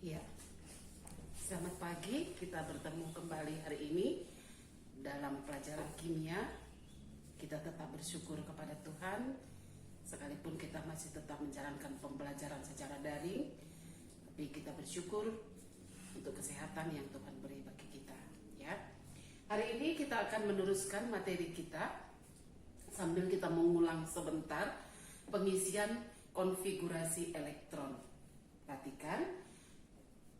Ya, selamat pagi. Kita bertemu kembali hari ini dalam pelajaran kimia. Kita tetap bersyukur kepada Tuhan, sekalipun kita masih tetap menjalankan pembelajaran secara daring, tapi kita bersyukur untuk kesehatan yang Tuhan beri bagi kita. Ya, hari ini kita akan meneruskan materi kita sambil kita mengulang sebentar pengisian konfigurasi elektron. Perhatikan,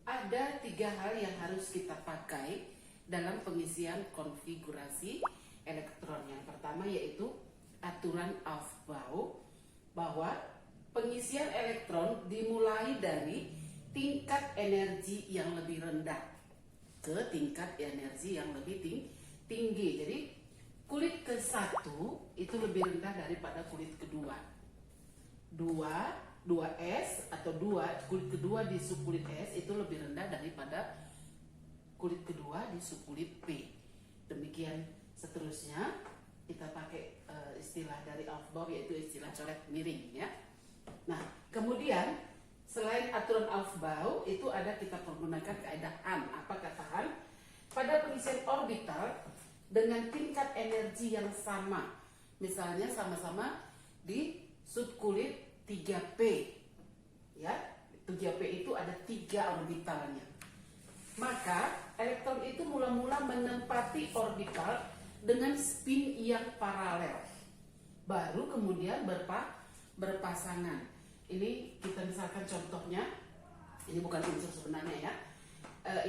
ada 3 hal yang harus kita pakai dalam pengisian konfigurasi elektron. Yang pertama yaitu aturan Aufbau, bahwa pengisian elektron dimulai dari tingkat energi yang lebih rendah ke tingkat energi yang lebih tinggi. Jadi kulit ke-1 itu lebih rendah daripada kulit kedua. 2S atau kulit kedua di subkulit S itu lebih rendah daripada kulit kedua di subkulit P. Demikian seterusnya, kita pakai istilah dari Aufbau, yaitu istilah coret miring, ya. Nah, kemudian selain aturan Aufbau itu ada, kita pergunakan kaidah Han. Apa kata Han? Pada pengisian orbital dengan tingkat energi yang sama, misalnya sama-sama di subkulit 3P, ya, 3P itu ada 3 orbitalnya. Maka elektron itu mula-mula menempati orbital dengan spin yang paralel, baru kemudian berpasangan. Ini kita misalkan contohnya, ini bukan unsur sebenarnya, ya.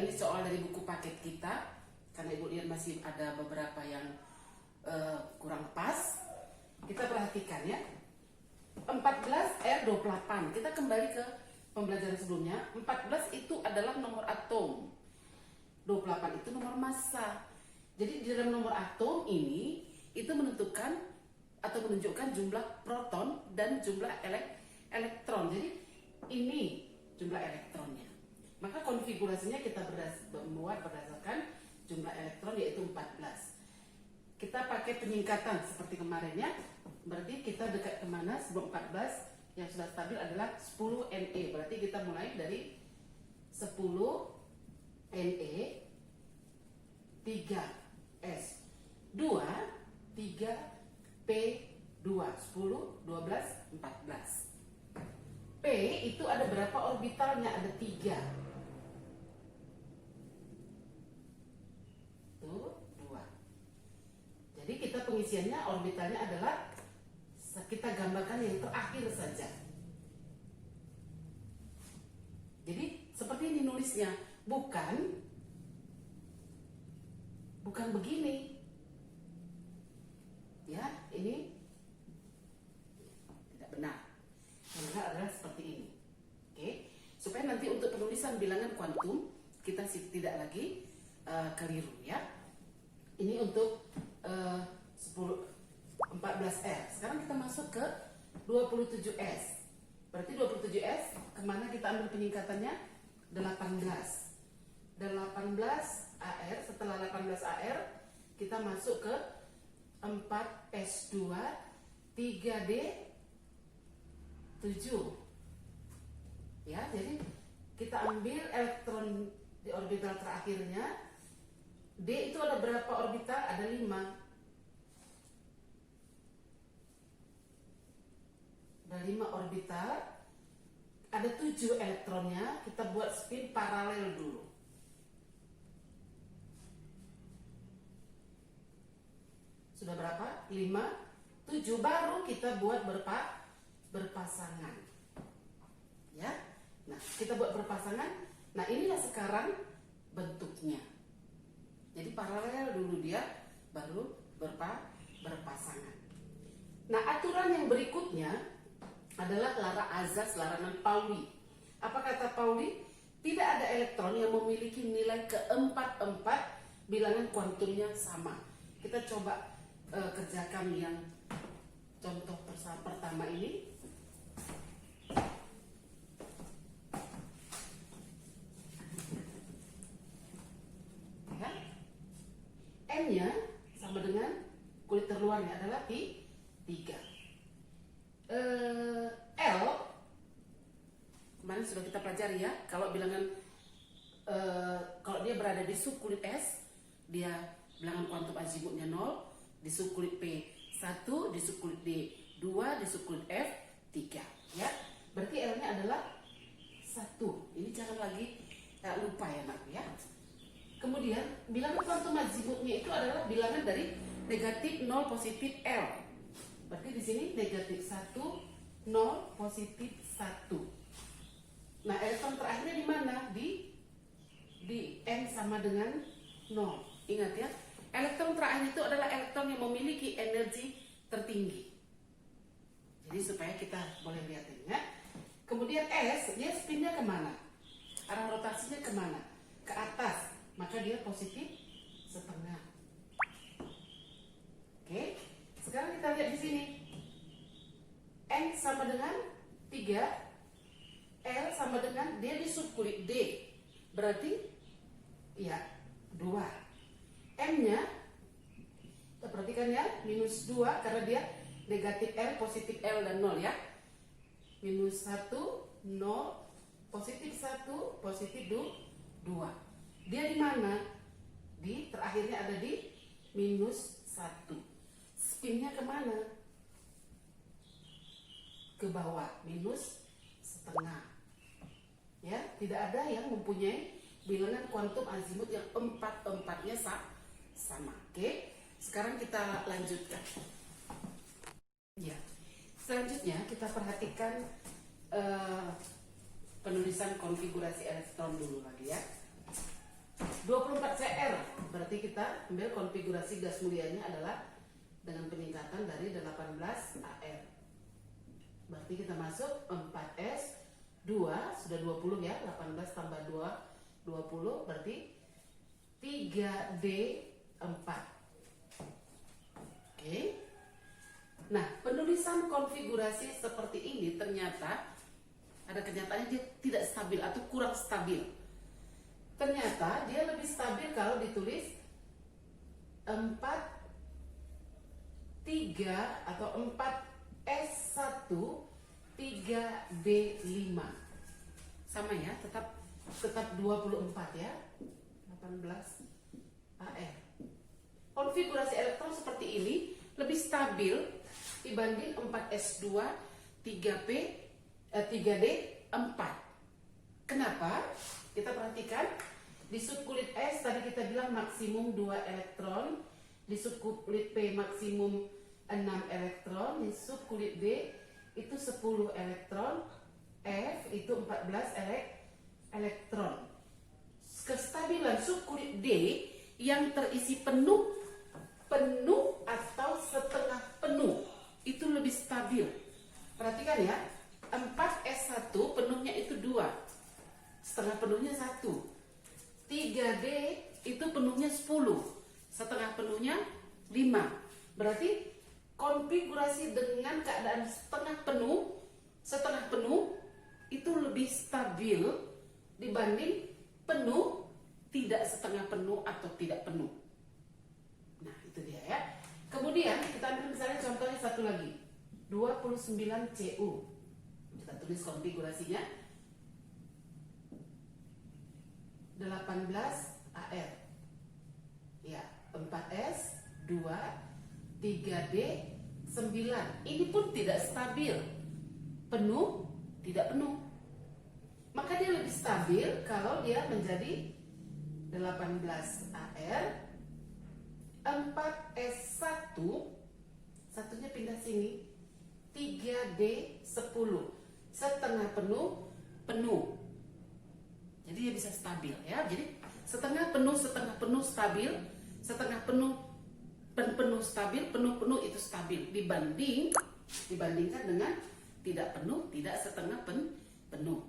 Ini soal dari buku paket kita, karena Ibu lihat masih ada beberapa yang kurang pas. Kita perhatikan, ya. 14R28. Kita kembali ke pembelajaran sebelumnya. 14 itu adalah nomor atom, 28 itu nomor massa. Jadi di dalam nomor atom ini itu menentukan atau menunjukkan jumlah proton dan jumlah elektron. Jadi ini jumlah elektronnya. Maka konfigurasinya kita membuat berdasarkan jumlah elektron, yaitu 14. Kita pakai penyingkatan seperti kemarin, ya. Berarti kita dekat kemana sebelum 14 yang sudah stabil adalah 10 Ne. Berarti kita mulai dari 10 Ne, 3S, 2, 3 P2, 10, 12, 14. P itu ada berapa orbitalnya? Ada 3. Tuh, 2. Jadi kita pengisiannya orbitalnya adalah, kita gambarkan yang terakhir saja. Jadi seperti ini nulisnya, bukan begini, ya. Ini tidak benar. Yang benar adalah seperti ini. Oke, supaya nanti untuk penulisan bilangan kuantum kita tidak lagi keliru, ya. Ini untuk 14R. Sekarang kita masuk ke 27S. Berarti 27S kemana kita ambil penyingkatannya? 18. 18AR. Setelah 18AR kita masuk ke 4S2 3D7, ya. Jadi kita ambil elektron di orbital terakhirnya. D itu ada berapa orbital? Ada 5. Ada 5 orbital, ada 7 elektronnya. Kita buat spin paralel dulu. Sudah berapa? 5, 7. Baru kita buat berpasangan, ya. Nah, kita buat berpasangan. Nah, inilah sekarang bentuknya. Jadi paralel dulu dia, baru berpasangan. Nah, aturan yang berikutnya adalah azas larangan Pauli. Apa kata Pauli? Tidak ada elektron yang memiliki nilai ke-4 bilangan kuantumnya sama. Kita coba kerjakan yang contoh pertama ini. Ya. N-nya sama dengan kulit terluarnya adalah 3. L kemarin sudah kita pelajari, ya, K Kalau bilangan kalau dia berada di subkulit S, dia bilangan kuantum azimutnya 0, di subkulit P 1, di subkulit D 2, di subkulit F 3, ya. Berarti L-nya adalah 1. Ini jangan lagi lupa ya nak ya. Kemudian bilangan kuantum azimutnya itu adalah bilangan dari negatif 0 positif L. Berarti di sini negatif 1, 0 positif 1. Nah, elektron terakhirnya di mana? Di N sama dengan 0. Ingat ya, elektron terakhir itu adalah elektron yang memiliki energi tertinggi. Jadi supaya kita boleh lihat ini ya. Kemudian S, dia spinnya kemana? Arah rotasinya kemana? Ke atas. Maka dia positif setengah. Oke. Sekarang kita lihat di sini. N sama dengan 3. L sama dengan dia di subkulit D. Berarti ya 2. M-nya kita perhatikan ya, minus 2 karena dia negatif L, positif L dan 0 ya. Minus 1, 0, positif 1, positif 2. Dia di mana? Di terakhirnya ada di minus 1. Spinnya kemana? Ke bawah, minus setengah. Ya, tidak ada yang mempunyai bilangan kuantum azimut yang empat-empatnya sama. Oke, sekarang kita lanjutkan. Ya, selanjutnya kita perhatikan penulisan konfigurasi elektron dulu lagi ya. 24 Cr, berarti kita ambil konfigurasi gas mulianya adalah dengan peningkatan dari 18 Ar. Berarti kita masuk 4S 2, sudah 20 ya, 18 tambah 2, 20, berarti 3D 4. Oke. Nah, penulisan konfigurasi seperti ini ternyata ada kenyataannya dia tidak stabil atau kurang stabil. Ternyata dia lebih stabil kalau ditulis 4 3 atau 4S1 3D5. Sama ya, tetap 24 ya. 18 AR. Konfigurasi elektron seperti ini lebih stabil dibanding 4S2 3P 3D4. Kenapa? Kita perhatikan di subkulit S tadi kita bilang maksimum 2 elektron, di subkulit P maksimum 6 elektron, di subkulit D itu 10 elektron, F itu 14 elektron. Kestabilan subkulit D yang terisi penuh atau setengah penuh itu lebih stabil. Perhatikan ya, 4S1 penuhnya itu 2, setengah penuhnya 1. 3D itu penuhnya 10, setengah penuhnya 5. Berarti konfigurasi dengan keadaan setengah penuh itu lebih stabil dibanding penuh, tidak setengah penuh atau tidak penuh. Nah, itu dia ya. Kemudian kita ambil misalnya contohnya satu lagi, 29 Cu. Kita tulis konfigurasinya 18 AR. Ya, 4S 2 3D 9. Ini pun tidak stabil. Penuh, tidak penuh. Maka dia lebih stabil kalau dia menjadi 18 AR 4S1, satunya pindah sini, 3D 10, setengah penuh, penuh. Jadi dia bisa stabil ya. Jadi setengah penuh stabil, setengah penuh penuh stabil, penuh itu stabil dibandingkan dengan tidak penuh, tidak setengah penuh.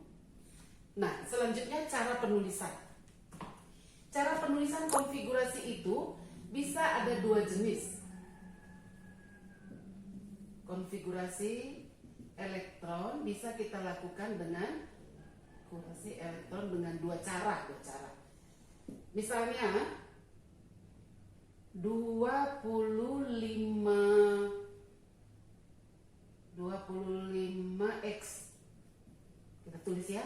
Nah, selanjutnya cara penulisan. Cara penulisan konfigurasi itu bisa ada 2 jenis. Konfigurasi elektron bisa kita lakukan dengan konfigurasi elektron dengan 2 cara. Misalnya 25X. Kita tulis ya.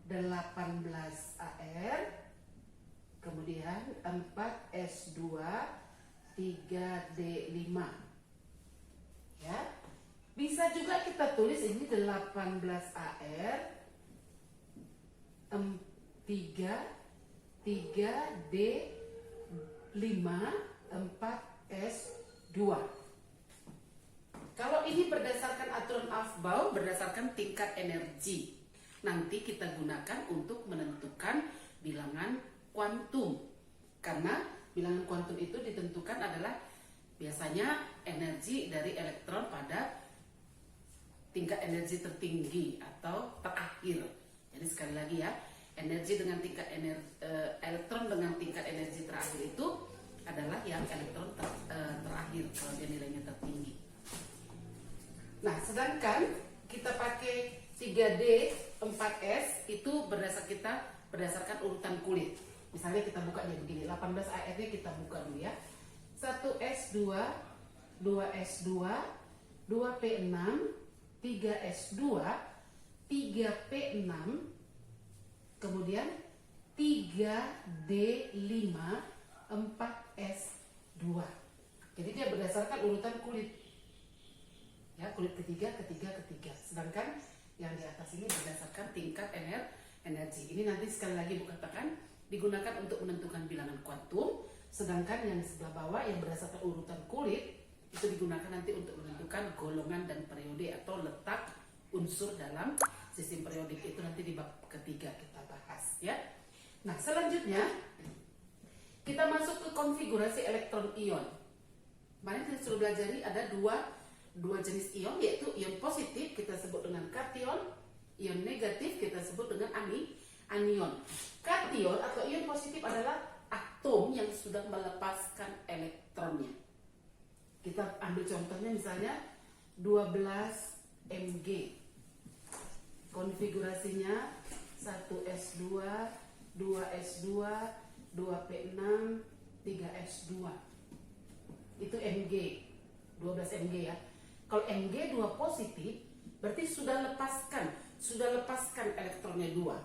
18Ar, kemudian 4S2 3D5. Ya. Bisa juga kita tulis ini 18Ar 3D5 4S2. Kalau ini berdasarkan aturan Aufbau, berdasarkan tingkat energi. Nanti kita gunakan untuk menentukan bilangan kuantum. Karena bilangan kuantum itu ditentukan adalah biasanya energi dari elektron pada tingkat energi tertinggi atau terakhir. Jadi sekali lagi ya, energi dengan tingkat elektron dengan tingkat energi terakhir itu adalah yang elektron terakhir kalau dia nilainya tertinggi. Nah, sedangkan kita pakai 3D 4S itu berdasarkan urutan kulit. Misalnya kita buka dia begini, 18Ar-nya kita buka dulu ya. 1S2, 2S2, 2P6, 3S2, 3P6, kemudian 3D5, 4S2. Jadi dia berdasarkan urutan kulit. Ya, kulit ketiga. Sedangkan yang di atas ini berdasarkan tingkat energi. Ini nanti sekali lagi Bu katakan digunakan untuk menentukan bilangan kuantum. Sedangkan yang di sebelah bawah yang berdasarkan urutan kulit itu digunakan nanti untuk menentukan golongan dan periode atau letak unsur dalam sistem periodik. Itu nanti di bab ketiga kita bahas ya. Nah, selanjutnya kita masuk ke konfigurasi elektron ion. Kemarin kita sudah pelajari ada dua jenis ion, yaitu ion positif kita sebut dengan kation, ion negatif kita sebut dengan anion. Kation atau ion positif adalah atom yang sudah melepaskan elektronnya. Kita ambil contohnya misalnya 12 Mg. Konfigurasinya 1S2, 2S2, 2P6, 3S2. Itu Mg, 12 Mg ya. Kalau Mg 2 positif, berarti sudah lepaskan elektronnya 2.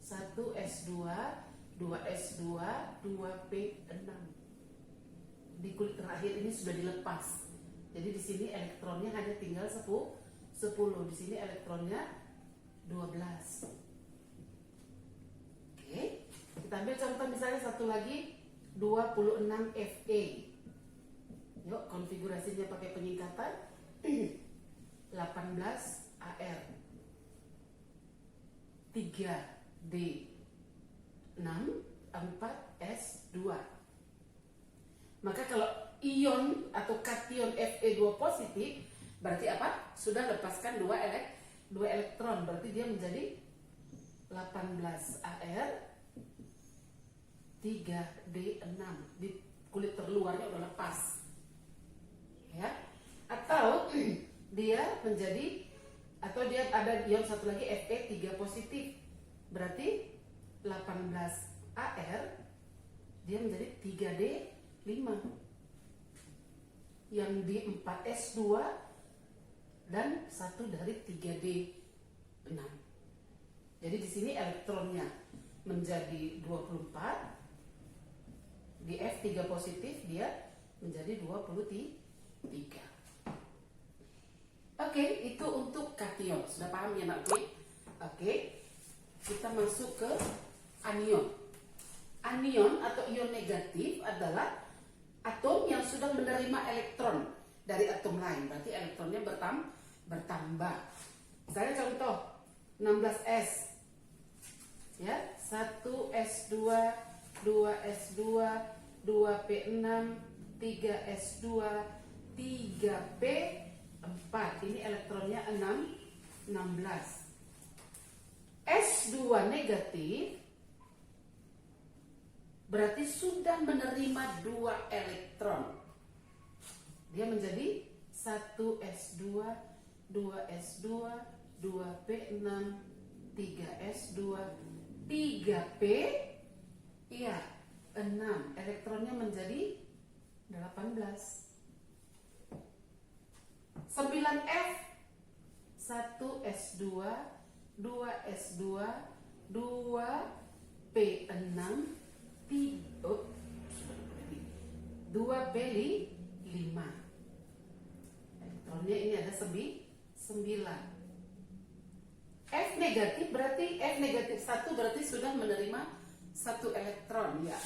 1S2, 2S2, 2P6. Di kulit terakhir ini sudah dilepas. Jadi di sini elektronnya hanya tinggal 10. Di sini elektronnya 12. Oke. Kita ambil contoh misalnya satu lagi 26 Fe. Yuk, konfigurasinya pakai penyingkatan 18 Ar 3D6 4S2. Maka kalau ion atau kation Fe2 positif berarti apa? Sudah lepaskan 2 elektron, berarti dia menjadi 18 Ar 3D6. Di kulit terluarnya udah lepas. Ya, atau dia menjadi, atau dia ada ion satu lagi Fe3 positif, berarti 18 Ar dia menjadi 3D5 yang di 4S2 dan satu dari 3D6. Jadi di sini elektronnya menjadi 24, di F3 positif dia menjadi 23. Oke, itu untuk kation. Sudah paham ya nak? Oke, kita masuk ke anion. Anion atau ion negatif adalah atom yang sudah menerima elektron dari atom lain. Berarti elektronnya bertambah. Misalnya contoh 16S. Ya, 1S2, 2S2, 2P6, 3S2, 3P4. Ini elektronnya 16. S2 negatif berarti sudah menerima 2 elektron. Dia menjadi 1S2, 2S2, 2P6, 3S2, 3P, iya 6. Elektronnya menjadi 18. 9F, 1S2, 2S2, 2P6, 2P5. Elektronnya ini ada 9. F negatif berarti F negatif 1 berarti sudah menerima 1 elektron ya.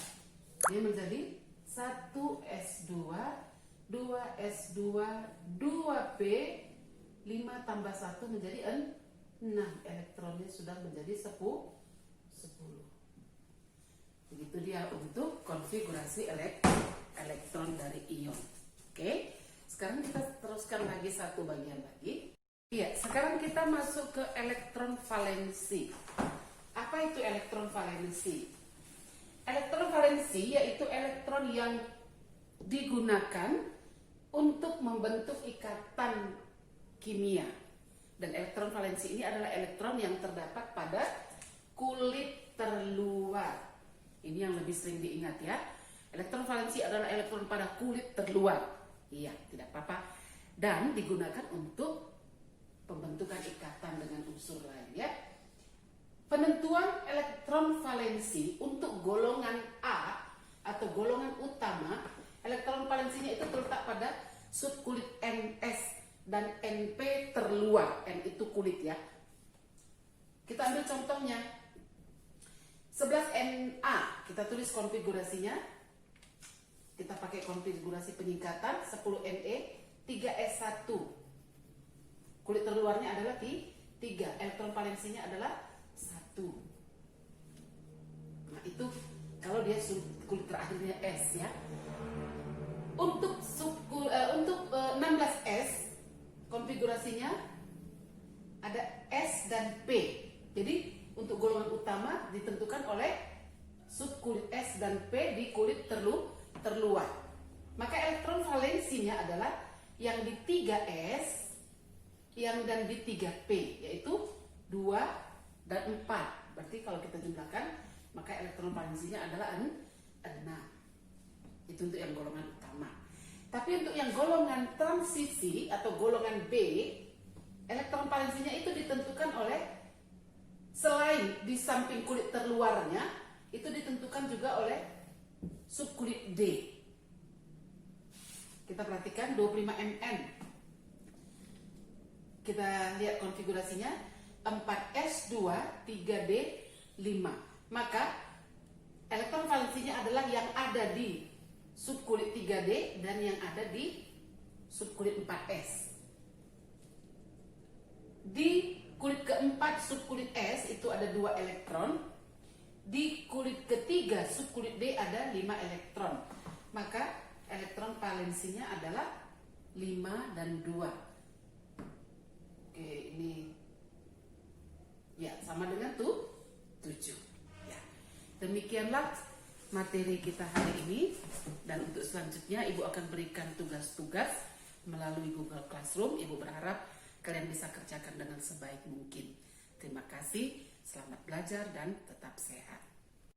Ini menjadi 1S2, 2S2, 2P, 5 tambah 1 menjadi 6. Elektronnya sudah menjadi 10. Begitu dia untuk konfigurasi elektron dari ion. Oke, sekarang kita teruskan lagi satu bagian lagi. Iya, sekarang kita masuk ke elektron valensi. Apa itu elektron valensi? Elektron valensi yaitu elektron yang digunakan untuk membentuk ikatan kimia. Dan elektron valensi ini adalah elektron yang terdapat pada kulit terluar. Ini yang lebih sering diingat ya. Elektron valensi adalah elektron pada kulit terluar. Iya, tidak apa-apa. Dan digunakan untuk pembentukan ikatan dengan unsur lain ya. Penentuan elektron valensi untuk golongan A atau golongan utama, elektron valensinya itu terletak pada subkulit NS dan NP terluar. N itu kulit ya. Kita ambil contohnya. 11Na, kita tulis konfigurasinya. Kita pakai konfigurasi penyingkatan 10Ne, 3S1. Kulit terluarnya adalah 3, elektron valensinya adalah 1. Nah itu kalau dia kulit terakhirnya S ya. Untuk 16S konfigurasinya ada S dan P. Jadi untuk golongan utama ditentukan oleh subkulit S dan P di kulit terluar. Maka elektron valensinya adalah yang di 3S dan di 3P, yaitu 2 dan 4. Berarti kalau kita jumlahkan, maka elektron valensinya adalah 6. Itu untuk yang golongan utama. Tapi untuk yang golongan transisi atau golongan B, elektron valensinya itu ditentukan oleh, selain di samping kulit terluarnya, itu ditentukan juga oleh subkulit D. Kita perhatikan 25Mn. Kita lihat konfigurasinya 4S2, 3D, 5. Maka elektron valensinya adalah yang ada di subkulit 3D dan yang ada di subkulit 4S. Di kulit keempat subkulit S itu ada 2 elektron. Di kulit ketiga subkulit D ada 5 elektron. Maka elektron valensinya adalah 5 dan 2. Oke, ini ya sama dengan 7 ya. Demikianlah materi kita hari ini, dan untuk selanjutnya Ibu akan berikan tugas-tugas melalui Google Classroom. Ibu berharap kalian bisa kerjakan dengan sebaik mungkin. Terima kasih, selamat belajar dan tetap sehat.